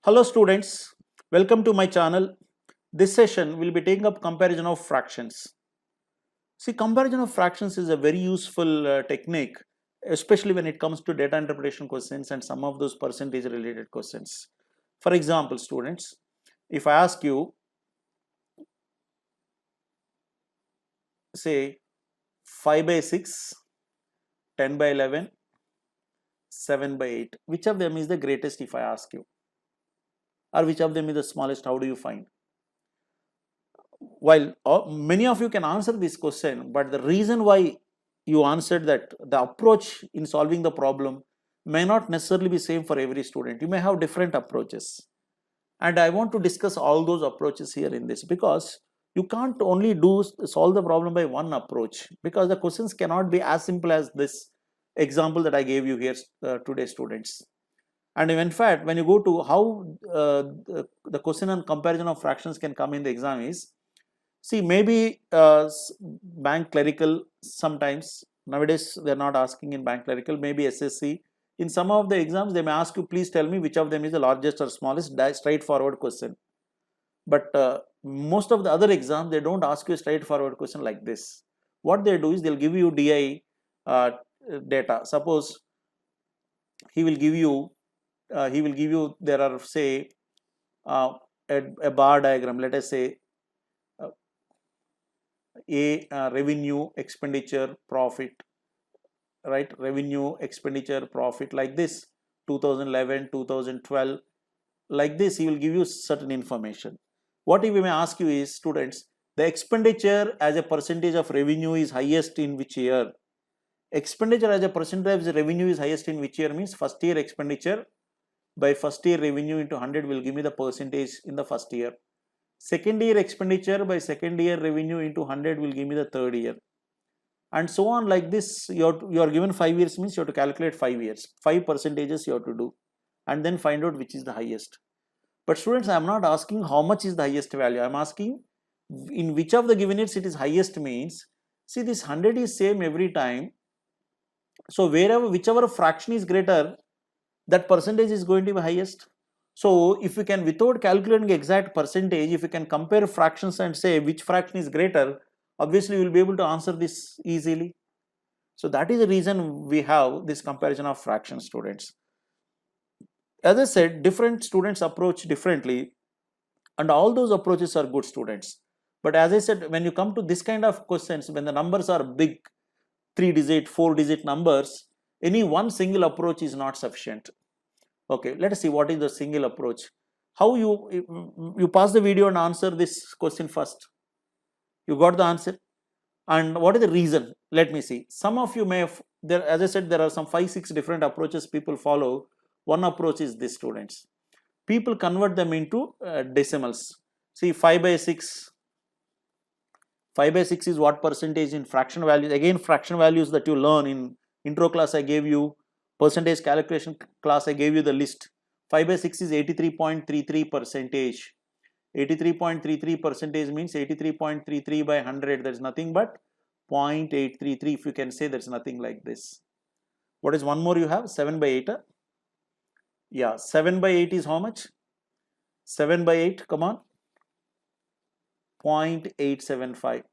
Hello students, welcome to my channel. This session will be taking up comparison of fractions. See, comparison of fractions is a very useful technique, especially when it comes to data interpretation questions and some of those percentage related questions. For example, students, if I ask you, say 5 by 6, 10 by 11, 7 by 8, which of them is the greatest if I ask you? Or which of them is the smallest, how do you find? While many of you can answer this question, but the reason why you answered that, the approach in solving the problem may not necessarily be same for every student. You may have different approaches, and I want to discuss all those approaches here in this, because you can't only solve the problem by one approach, because the questions cannot be as simple as this example that I gave you here today, students. And in fact, when you go to how the question on comparison of fractions can come in the exam is, see, maybe bank clerical sometimes, nowadays they are not asking in bank clerical, maybe SSC. In some of the exams, they may ask you, please tell me which of them is the largest or smallest, straightforward question. But most of the other exams, they don't ask you a straightforward question like this. What they do is they'll give you DI data. Suppose he will give you, there are, say, a bar diagram, let us say, revenue, expenditure, profit, right? Revenue, expenditure, profit, like this, 2011, 2012, like this. He will give you certain information. What he may ask you is, students, the expenditure as a percentage of revenue is highest in which year? Expenditure as a percentage of revenue is highest in which year means first year expenditure by first year revenue into 100 will give me the percentage in the first year. Second year expenditure by second year revenue into 100 will give me the third year, and so on. Like this, you are given 5 years means you have to calculate 5 years, 5 percentages you have to do, and then find out which is the highest. But students, I am not asking how much is the highest value. I am asking in which of the given years it is highest means, see, this 100 is same every time. So whichever fraction is greater, that percentage is going to be highest. So if we can, without calculating exact percentage, if we can compare fractions and say which fraction is greater, obviously we will be able to answer this easily. So that is the reason we have this comparison of fractions, students. As I said, different students approach differently, and all those approaches are good, students. But as I said, when you come to this kind of questions, when the numbers are big, 3-digit, 4-digit numbers, any one single approach is not sufficient. Okay, let us see what is the single approach. How you pause the video and answer this question first. You got the answer, and what is the reason? Let me see. Some of you may have, there, as I said, there are some 5-6 different approaches people follow. One approach is this, students. People convert them into decimals. See, 5 by 6. 5 by 6 is what percentage in fraction values? Again, fraction values that you learn in intro class I gave you. Percentage calculation class I gave you the list. 5 by 6 is 83.33 percentage. 83.33 percentage means 83.33 by 100. There is nothing but 0.833. If you can say, there's nothing like this. What is one more you have? 7 by 8. Yeah, 7 by 8 is how much? 7 by 8, come on. 0.875.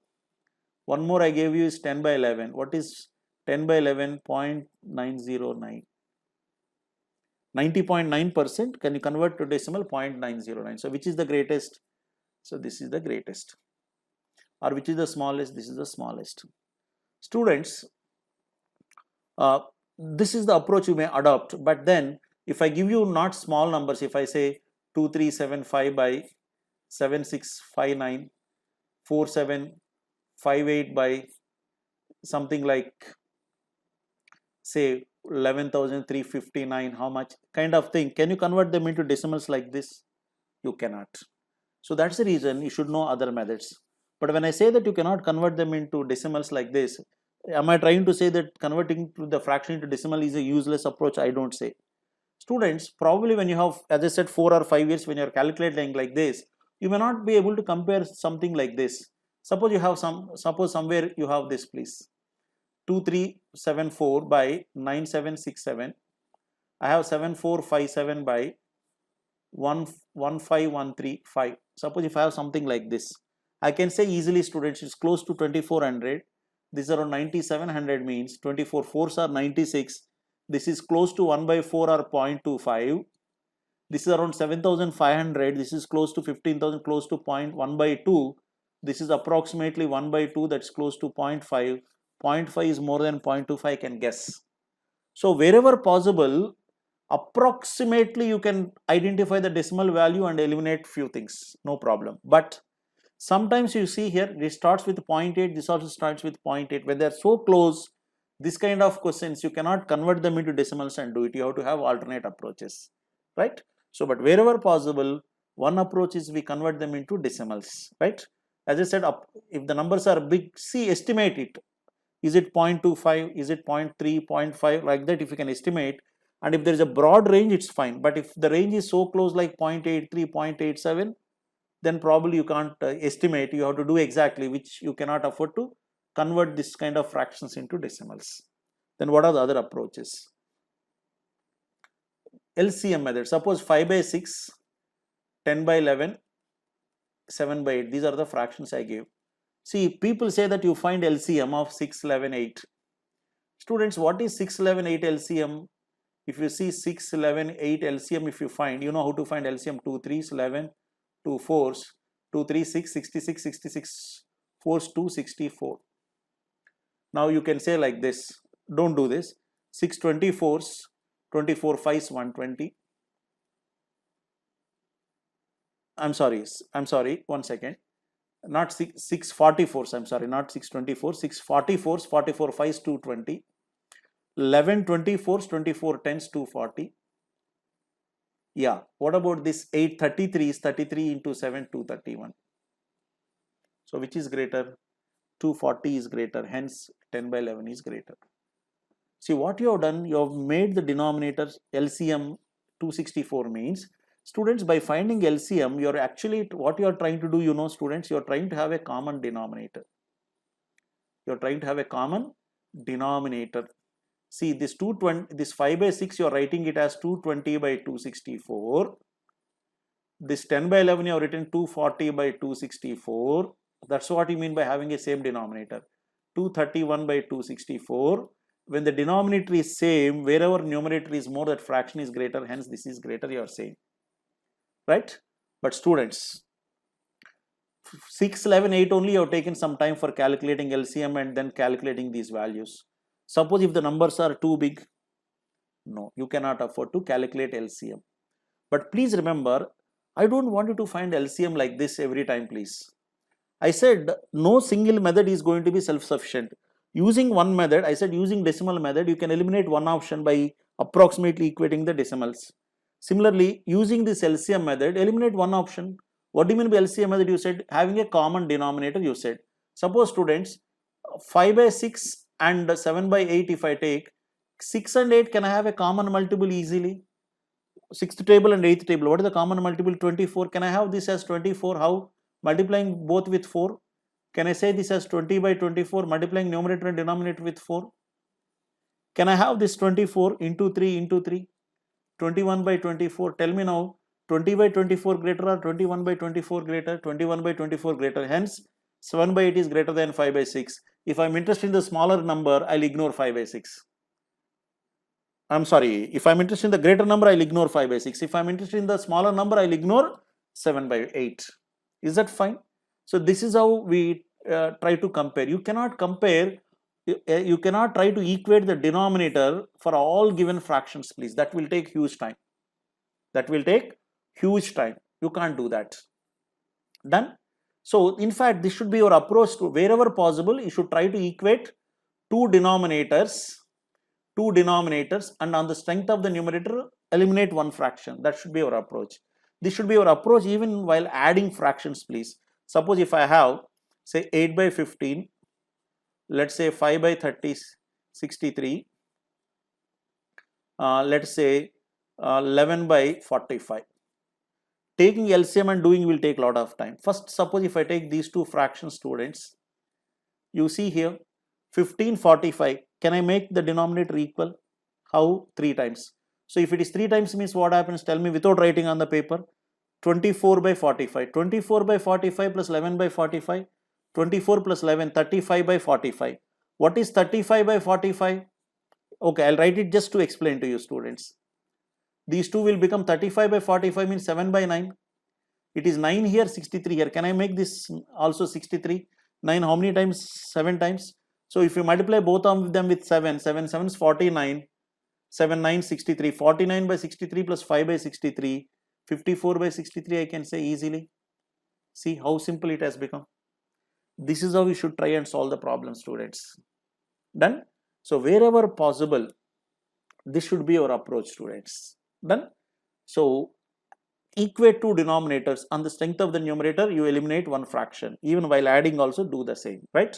One more I gave you is 10 by 11. What is 10 by 11? 0.909. 90.9%. Can you convert to decimal? 0.909. So which is the greatest? So this is the greatest. Or which is the smallest? This is the smallest. Students, this is the approach you may adopt. But then if I give you not small numbers, if I say 2375 by 7659, 4758 by something like, say, 11,359, how much kind of thing, can you convert them into decimals like this? You cannot. So that's the reason you should know other methods. But when I say that you cannot convert them into decimals like this, am I trying to say that converting to the fraction into decimal is a useless approach? I don't say. Students, probably when you have, as I said, 4 or 5 years, when you are calculating like this, you may not be able to compare something like this. Suppose you have suppose somewhere you have this, please. 2374 by 9767. I have 7457 by 15135. Suppose if I have something like this, I can say easily, students, it's close to 2400. This is around 9700, means 24 fours are 96. This is close to 1 by 4 or 0.25. This is around 7500. This is close to 15,000, close to 0.1 by 2. This is approximately 1 by 2, that's close to 0.5. 0.5 is more than 0.25, I can guess. So wherever possible, approximately you can identify the decimal value and eliminate few things, no problem. But sometimes you see here, this starts with 0.8, this also starts with 0.8. When they are so close, this kind of questions, you cannot convert them into decimals and do it. You have to have alternate approaches, right? So, but wherever possible, one approach is we convert them into decimals, right? As I said, if the numbers are big, see, estimate it. Is it 0.25? Is it 0.3, 0.5? Like that, if you can estimate. And if there is a broad range, it's fine. But if the range is so close, like 0.83, 0.87, then probably you can't estimate. You have to do exactly, which you cannot afford to convert this kind of fractions into decimals. Then what are the other approaches? LCM method. Suppose 5 by 6, 10 by 11, 7 by 8. These are the fractions I gave. See, people say that you find LCM of 6, 11, 8. Students, what is 6, 11, 8 LCM? If you see 6, 11, 8 LCM, if you find, you know how to find LCM. 2 3s, 11, 2 4s, 2 3 6, 66, 66, 4s 2, 64. Now you can say like this. Don't do this. 6 24s, 24 5s, 120. I'm sorry, 1 second. Not 6 44s, I'm sorry, not 6 24, 6 44s, 44 5s, 220. 11 24s, 24 10s, 240. Yeah, what about this 8 33s, 33 into 7, 231. So which is greater? 240 is greater, hence 10 by 11 is greater. See what you have done, you have made the denominator LCM 264, means students, by finding LCM, you are actually, what you are trying to do, you know, students, you are trying to have a common denominator. You are trying to have a common denominator. See, this 220, this 5 by 6, you are writing it as 220 by 264. This 10 by 11, you have written 240 by 264. That's what you mean by having a same denominator. 231 by 264. When the denominator is same, wherever numerator is more, that fraction is greater, hence this is greater, you are saying. Right? But students, 6, 11, 8 only you have taken some time for calculating LCM and then calculating these values. Suppose if the numbers are too big, no, you cannot afford to calculate LCM. But please remember, I don't want you to find LCM like this every time, please. I said no single method is going to be self-sufficient. Using one method, I said using decimal method, you can eliminate one option by approximately equating the decimals. Similarly, using this LCM method, eliminate one option. What do you mean by LCM method? You said having a common denominator, you said. Suppose students, 5 by 6 and 7 by 8, if I take 6 and 8, can I have a common multiple easily? 6th table and 8th table, what is the common multiple? 24. Can I have this as 24? How? Multiplying both with 4. Can I say this as 20 by 24, multiplying numerator and denominator with 4? Can I have this 24 into 3 into 3? 21 by 24. Tell me now, 20 by 24 greater or 21 by 24 greater? 21 by 24 greater. Hence, 7 by 8 is greater than 5 by 6. If I'm interested in the smaller number, I'll ignore 5 by 6. I'm sorry, if I'm interested in the greater number, I'll ignore 5 by 6. If I'm interested in the smaller number, I'll ignore 7 by 8. Is that fine? So this is how we try to compare. You cannot compare, you cannot try to equate the denominator for all given fractions, please. That will take huge time. That will take huge time. You can't do that. Done? So in fact, this should be your approach to wherever possible, you should try to equate two denominators, and on the strength of the numerator, eliminate one fraction. That should be your approach. This should be your approach even while adding fractions, please. Suppose if I have, say, 8 by 15, let's say 5 by 30, 63, let's say 11 by 45. Taking LCM and doing will take a lot of time. First, suppose if I take these two fractions, students, you see here 15 45. Can I make the denominator equal? How? 3 times. So if it is 3 times means what happens? Tell me without writing on the paper. 24 by 45. 24 by 45 plus 11 by 45. 24 plus 11, 35 by 45. What is 35 by 45? Okay, I'll write it just to explain to you, students. These two will become 35 by 45 means 7 by 9. It is 9 here, 63 here. Can I make this also 63? 9 how many times? 7 times. So if you multiply both of them with 7, 7 7 is 49. 7 9 63. 49 by 63 plus 5 by 63. 54 by 63 I can say easily. See how simple it has become. This is how we should try and solve the problem, students. Done? So wherever possible, this should be our approach, students. Done? So equate two denominators. On the strength of the numerator, you eliminate one fraction. Even while adding also do the same, right?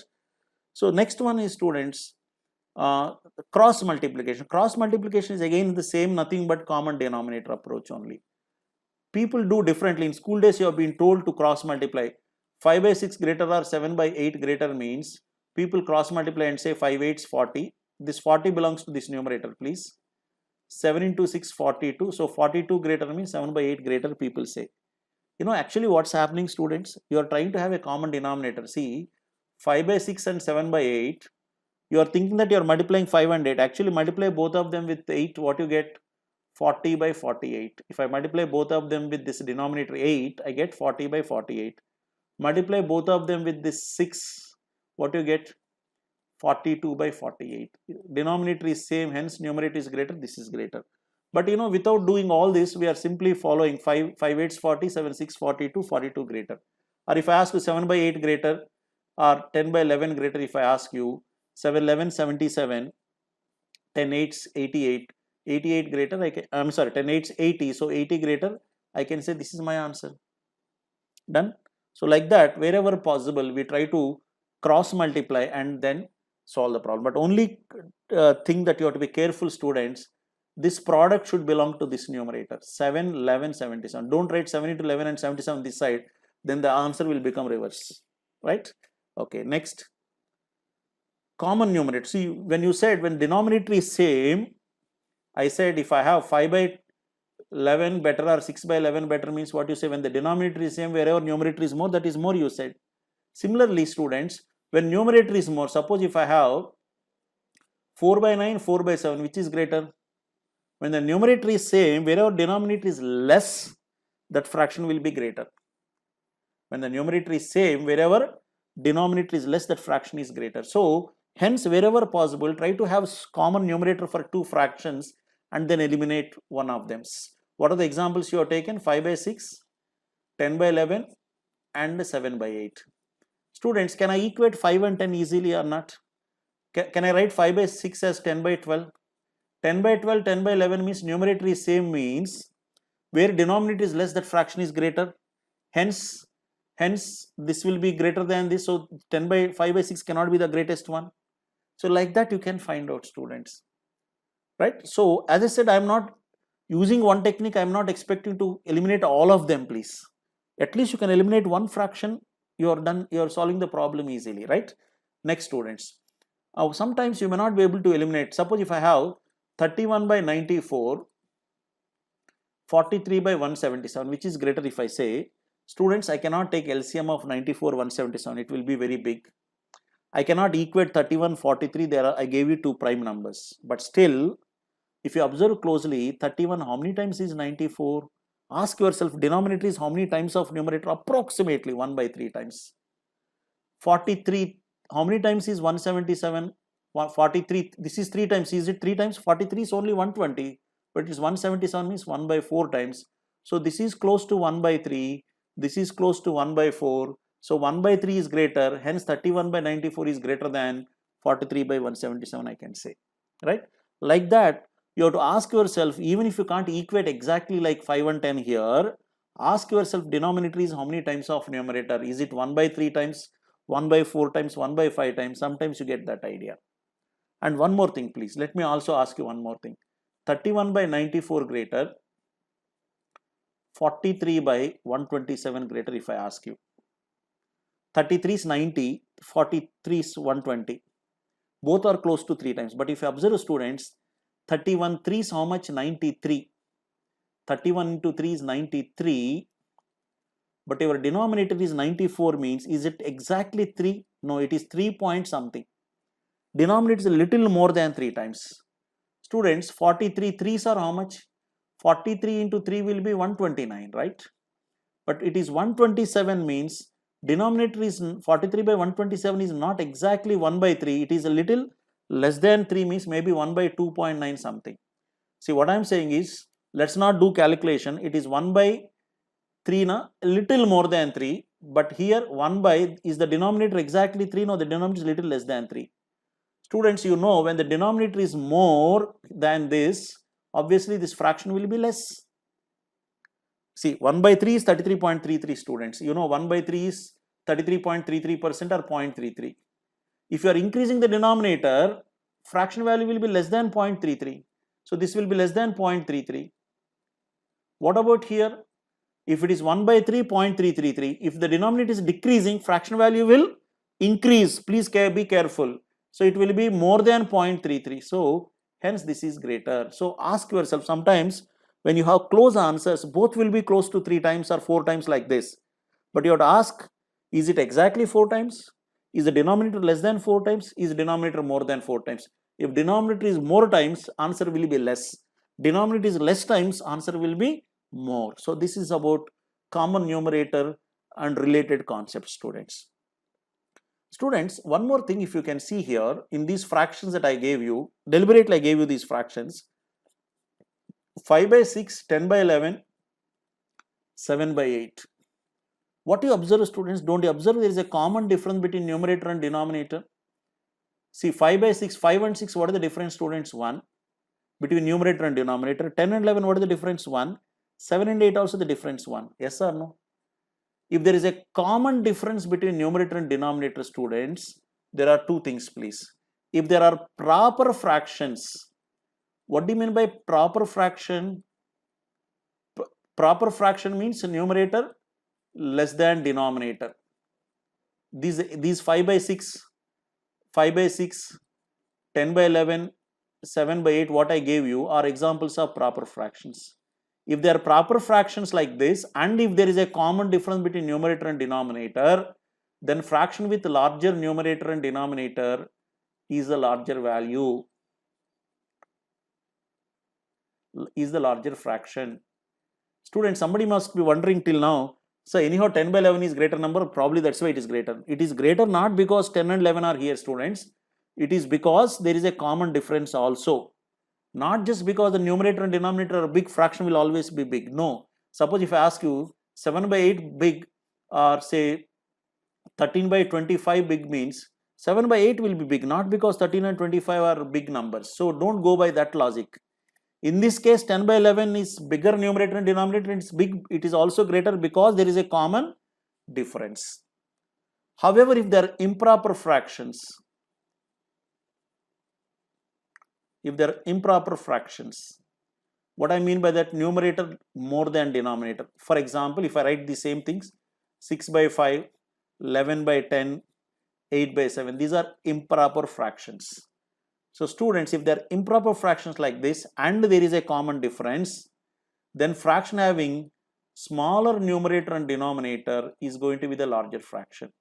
So next one is, students, cross multiplication. Cross multiplication is again the same, nothing but common denominator approach only. People do differently. In school days, you have been told to cross multiply. 5 by 6 greater or 7 by 8 greater means people cross multiply and say 5 8 is 40. This 40 belongs to this numerator, please. 7 into 6, 42. So 42 greater means 7 by 8 greater, people say. You know, actually what's happening, students? You are trying to have a common denominator. See, 5 by 6 and 7 by 8. You are thinking that you are multiplying 5 and 8. Actually multiply both of them with 8. What you get? 40 by 48. If I multiply both of them with this denominator 8, I get 40 by 48. Multiply both of them with this 6. What you get? 42 by 48. Denominator is same, hence numerator is greater, this is greater. But you know, without doing all this, we are simply following 5 8 is 40, 7 6 42, 42 greater. Or if I ask you 7 by 8 greater or 10 by 11 greater, if I ask you 7 11 77, 10 8 is 88, 88 greater, I'm sorry, 10 8 is 80, so 80 greater, I can say this is my answer. Done? So like that, wherever possible, we try to cross multiply and then solve the problem. But only thing that you have to be careful, students, this product should belong to this numerator, 7 11 77. Don't write 7 into 11 and 77 this side, then the answer will become reverse, right? Okay, next, common numerator. See, when you said when denominator is same, I said if I have 5 by 11 better or 6 by 11 better means what you say, when the denominator is same, wherever numerator is more, that is more, you said. Similarly, students, when numerator is more, suppose if I have 4 by 9, 4 by 7, which is greater? When the numerator is same, wherever denominator is less, that fraction will be greater. When the numerator is same, wherever denominator is less, that fraction is greater. So hence, wherever possible, try to have common numerator for two fractions and then eliminate one of them. What are the examples you have taken? 5 by 6, 10 by 11 and 7 by 8. Students, can I equate 5 and 10 easily or not? Can I write 5 by 6 as 10 by 12? 10 by 12, 10 by 11 means numerator is same, means where denominator is less, that fraction is greater. Hence this will be greater than this. So 10 by 5 by 6 cannot be the greatest one. So like that you can find out, students, right? So as I said, I am not using one technique. I am not expecting to eliminate all of them, please. At least you can eliminate one fraction. You are done. You are solving the problem easily, right? Next, students. Sometimes you may not be able to eliminate. Suppose if I have 31 by 94, 43 by 177, which is greater if I say, students, I cannot take LCM of 94, 177. It will be very big. I cannot equate 31, 43. There I gave you two prime numbers. But still, if you observe closely, 31, how many times is 94? Ask yourself, denominator is how many times of numerator? Approximately 1 by 3 times. 43, how many times is 177? 43, this is 3 times. Is it 3 times? 43 is only 120, but it is 177 means 1 by 4 times. So this is close to 1 by 3. This is close to 1 by 4. So 1 by 3 is greater. Hence 31 by 94 is greater than 43 by 177, I can say, right? Like that, you have to ask yourself, even if you can't equate exactly like 5 and 10 here, ask yourself, denominator is how many times of numerator? Is it 1 by 3 times, 1 by 4 times, 1 by 5 times? Sometimes you get that idea. And one more thing, please. Let me also ask you one more thing. 31 by 94 greater, 43 by 127 greater if I ask you. 33 is 90, 43 is 120. Both are close to 3 times. But if you observe, students, 31 3 is how much? 93. 31 into 3 is 93. But your denominator is 94 means, is it exactly 3? No, it is 3 point something. Denominator is a little more than 3 times. Students, 43 3s are how much? 43 into 3 will be 129, right? But it is 127 means denominator is 43 by 127 is not exactly 1 by 3. It is a little less than 3 means maybe 1 by 2.9 something. See, what I am saying is, let's not do calculation. It is 1 by 3 na, a little more than 3, but here 1 by, is the denominator exactly 3? No, the denominator is little less than 3. Students, you know, when the denominator is more than this, obviously this fraction will be less. See, 1 by 3 is 33.33 students. You know, 1 by 3 is 33.33% or 0.33. If you are increasing the denominator, fraction value will be less than 0.33. So this will be less than 0.33. What about here? If it is 1 by 3, 0.333. If the denominator is decreasing, fraction value will increase. Please be careful. So it will be more than 0.33. So hence this is greater. So ask yourself, sometimes when you have close answers, both will be close to 3 times or 4 times like this. But you have to ask, is it exactly 4 times? Is the denominator less than 4 times? Is the denominator more than 4 times? If denominator is more times, answer will be less. Denominator is less times, answer will be more. So this is about common numerator and related concepts, students. Students, one more thing, if you can see here, in these fractions that I gave you, deliberately I gave you these fractions, 5 by 6, 10 by 11, 7 by 8. What you observe, students, don't you observe there is a common difference between numerator and denominator? See, 5 by 6, 5 and 6, what are the difference, students? 1. Between numerator and denominator. 10 and 11, what is the difference? 1. 7 and 8 also the difference 1. Yes or no? If there is a common difference between numerator and denominator, students, there are 2 things, please. If there are proper fractions, what do you mean by proper fraction? Proper fraction means numerator less than denominator. These 5 by 6, 5 by 6, 10 by 11, 7 by 8, what I gave you are examples of proper fractions. If they are proper fractions like this, and if there is a common difference between numerator and denominator, then fraction with larger numerator and denominator is the larger value, is the larger fraction. Students, somebody must be wondering till now, so anyhow 10 by 11 is greater number, probably that's why it is greater. It is greater not because 10 and 11 are here, students. It is because there is a common difference also. Not just because the numerator and denominator are big, fraction will always be big. No. Suppose if I ask you 7 by 8 big, or say 13 by 25 big, means 7 by 8 will be big, not because 13 and 25 are big numbers. So don't go by that logic. In this case, 10 by 11 is bigger numerator and denominator, it's big, it is also greater because there is a common difference. However, if there are improper fractions, what I mean by that, numerator more than denominator. For example, if I write the same things, 6 by 5, 11 by 10, 8 by 7, these are improper fractions. So students, if there are improper fractions like this and there is a common difference, then fraction having smaller numerator and denominator is going to be the larger fraction.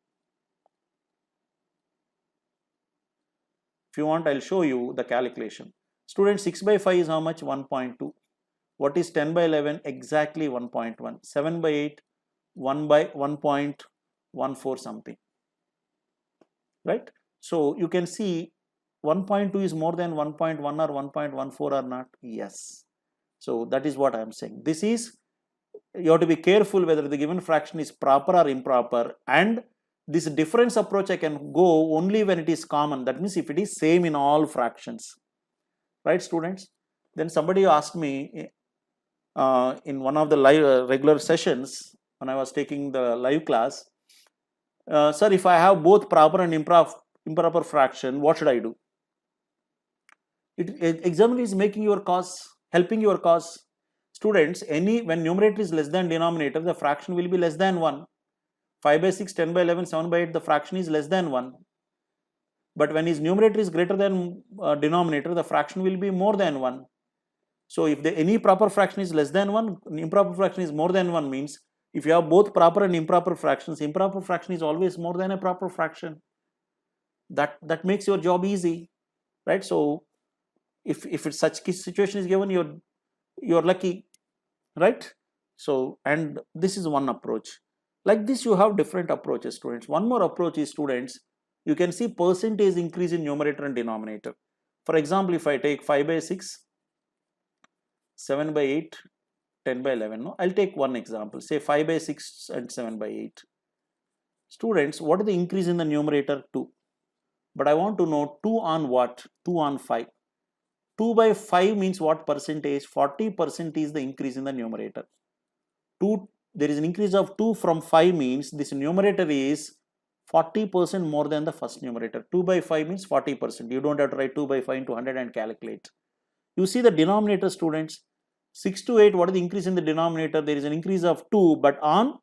If you want, I'll show you the calculation. Students, 6 by 5 is how much? 1.2. What is 10 by 11? Exactly 1.1. 7 by 8, 1 by 1.14 something. Right? So you can see 1.2 is more than 1.1 or 1.14 or not? Yes. So that is what I am saying. This is, you have to be careful whether the given fraction is proper or improper, and this difference approach I can go only when it is common. That means if it is same in all fractions. Right, students? Then somebody asked me in one of the live regular sessions when I was taking the live class, sir, if I have both proper and improper fraction, what should I do? Example is making your cause, helping your cause. Students, when numerator is less than denominator, the fraction will be less than 1. 5 by 6, 10 by 11, 7 by 8, the fraction is less than 1. but when his numerator is greater than denominator, the fraction will be more than 1. So if any proper fraction is less than 1, improper fraction is more than 1 means if you have both proper and improper fractions, improper fraction is always more than a proper fraction. That makes your job easy, right? So if it's such situation is given, you're lucky, right? So, and this is one approach. Like this you have different approaches, students. One more approach is, students, you can see percentage increase in numerator and denominator. For example, if I take 5 by 6, 7 by 8, 10 by 11, no, I'll take one example, say 5 by 6 and 7 by 8. Students, what is the increase in the numerator? 2. But I want to know 2 on what? 2 on 5. 2 by 5 means what percentage? 40% is the increase in the numerator. 2, there is an increase of 2 from 5 means this numerator is 40% more than the first numerator. 2 by 5 means 40%. You don't have to write 2 by 5 into 100 and calculate. You see the denominator, students, 6 to 8, what is the increase in the denominator? There is an increase of 2, but on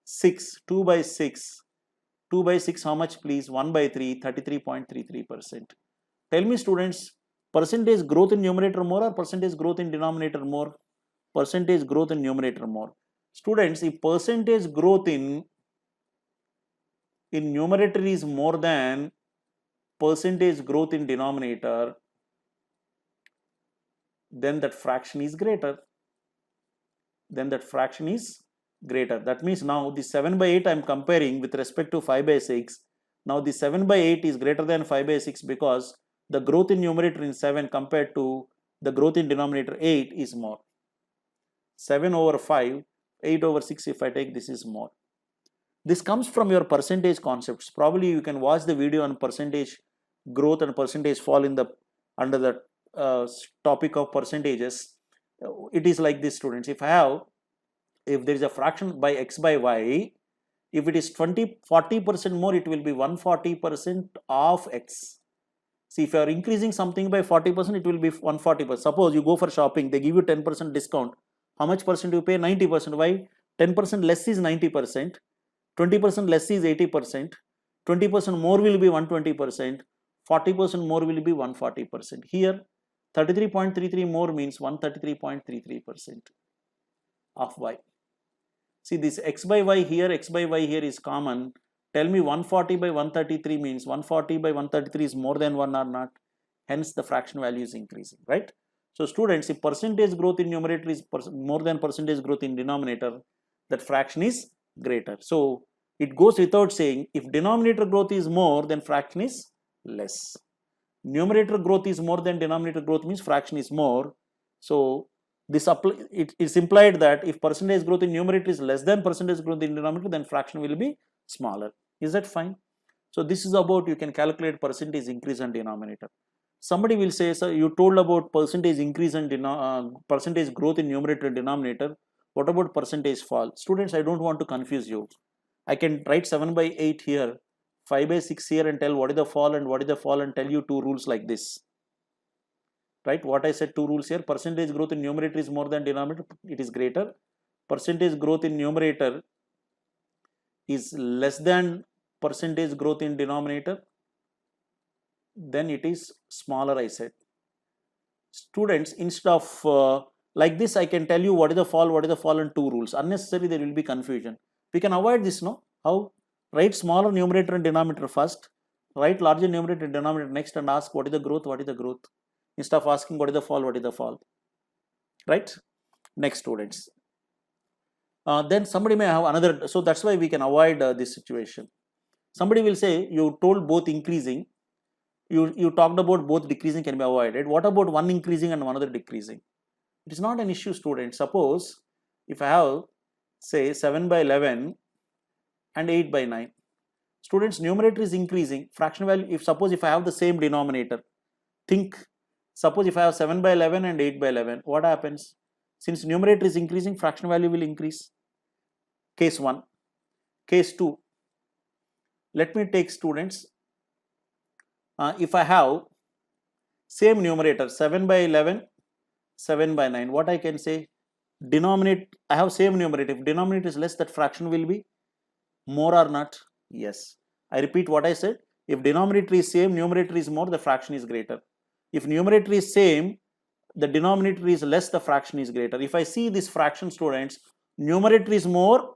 6, 2 by 6. 2 by 6, how much please? 1 by 3, 33.33%. Tell me, students, percentage growth in numerator more or percentage growth in denominator more? Percentage growth in numerator more. Students, if percentage growth in numerator is more than percentage growth in denominator, then that fraction is greater. That means now the 7 by 8 I am comparing with respect to 5 by 6. Now the 7 by 8 is greater than 5 by 6 because the growth in numerator in 7 compared to the growth in denominator 8 is more. 7 over 5, 8 over 6, if I take, this is more. This comes from your percentage concepts. Probably you can watch the video on percentage growth and percentage fall in the under the topic of percentages. It is like this, students. If there is a fraction by x by y, if it is 40% more, it will be 140% of x. See, if you are increasing something by 40%, it will be 140%. Suppose you go for shopping, they give you 10% discount. How much percent you pay? 90%. Why? 10% less is 90%, 20% less is 80%, 20% more will be 120%, 40% more will be 140%. Here, 33.33 more means 133.33% of y. See, this x by y here is common. Tell me 140 by 133 means 140 by 133 is more than 1 or not? Hence, the fraction value is increasing, right? So, students, if percentage growth in numerator is more than percentage growth in denominator, that fraction is greater. So, it goes without saying, if denominator growth is more, then fraction is less. Numerator growth is more than denominator growth means fraction is more. So, it is implied that if percentage growth in numerator is less than percentage growth in denominator, then fraction will be smaller. Is that fine? So, this is about you can calculate percentage increase and denominator. Somebody will say, sir, you told about percentage increase and percentage growth in numerator and denominator. What about percentage fall? Students, I don't want to confuse you. I can write 7 by 8 here, 5 by 6 here and tell what is the fall and what is the fall and tell you 2 rules like this. Right? What I said, 2 rules here. Percentage growth in numerator is more than denominator, it is greater. Percentage growth in numerator is less than percentage growth in denominator, then it is smaller, I said. Students, instead of like this, I can tell you what is the fall and 2 rules. Unnecessarily, there will be confusion. We can avoid this, no? How? Write smaller numerator and denominator first, write larger numerator and denominator next and ask what is the growth, instead of asking what is the fall, right? Next, students. Then somebody may have another, so that's why we can avoid this situation. Somebody will say, you told both increasing, you talked about both decreasing can be avoided. What about one increasing and another decreasing? It is not an issue, students. Suppose if I have, say, 7 by 11 and 8 by 9. Students, numerator is increasing, fraction value, suppose if I have the same denominator, suppose if I have 7 by 11 and 8 by 11, what happens? Since numerator is increasing, fraction value will increase. Case 1. Case 2. Let me take, students, if I have same numerator, 7 by 11, 7 by 9, what I can say? I have same numerator. If denominator is less, that fraction will be more or not? Yes. I repeat what I said. If denominator is same, numerator is more, the fraction is greater. If numerator is same, the denominator is less, the fraction is greater. If I see this fraction, students, numerator is more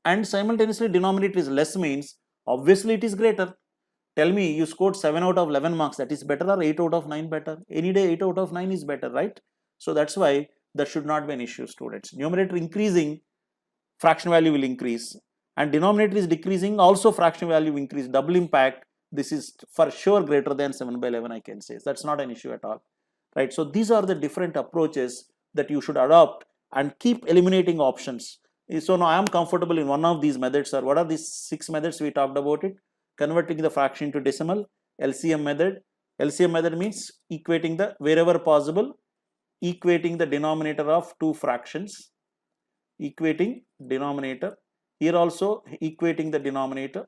and simultaneously denominator is less, means obviously it is greater. Tell me, you scored 7 out of 11 marks, that is better or 8 out of 9 better? Any day 8 out of 9 is better, right? So that's why that should not be an issue, students. Numerator increasing, fraction value will increase, and denominator is decreasing, also fraction value increase, double impact. This is for sure greater than 7 by 11, I can say. That's not an issue at all, right? So these are the different approaches that you should adopt and keep eliminating options. So now I am comfortable in one of these methods, sir. What are these 6 methods we talked about it? Converting the fraction to decimal, LCM method. LCM method means equating the, wherever possible, equating the denominator of two fractions, equating denominator. Here also equating the denominator.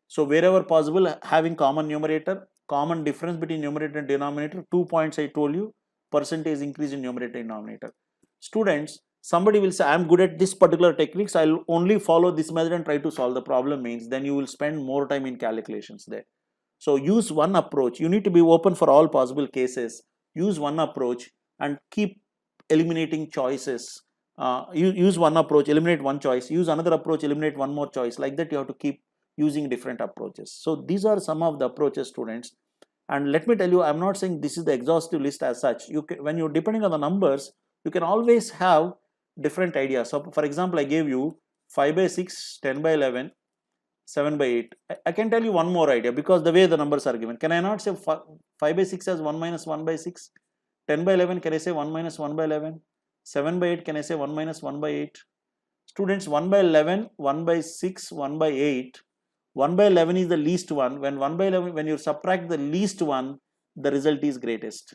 So wherever possible, having common numerator, common difference between numerator and denominator. 2 points I told you, percentage increase in numerator and denominator. Students, somebody will say, I am good at this particular techniques, I'll only follow this method and try to solve the problem, means then you will spend more time in calculations there. So use one approach. You need to be open for all possible cases. Use one approach and keep eliminating choices. Use one approach, eliminate one choice. Use another approach, eliminate one more choice. Like that you have to keep using different approaches. So these are some of the approaches, students. And let me tell you, I'm not saying this is the exhaustive list as such. You can, when you're depending on the numbers, you can always have different ideas. So for example, I gave you 5 by 6, 10 by 11, 7 by 8. I can tell you one more idea, because the way the numbers are given. Can I not say 5 by 6 as 1 minus 1 by 6? 10 by 11, can I say 1 minus 1 by 11? 7 by 8, can I say 1 minus 1 by 8? Students, 1 by 11, 1 by 6, 1 by 8. 1 by 11 is the least one. When 1 by 11, when you subtract the least one, the result is greatest.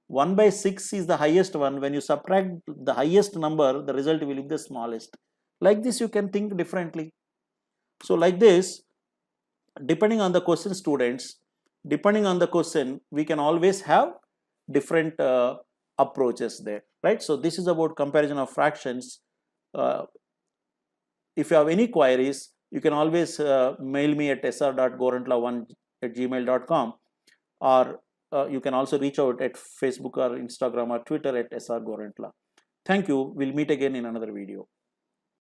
1 by 6 is the highest one. When you subtract the highest number, the result will be the smallest. Like this, you can think differently. So like this, depending on the question, students, depending on the question, we can always have different approaches there, right? So this is about comparison of fractions. If you have any queries, you can always mail me at sr.gorantla1@gmail.com, or you can also reach out at Facebook or Instagram or Twitter at srgorantla. Thank you. We'll meet again in another video.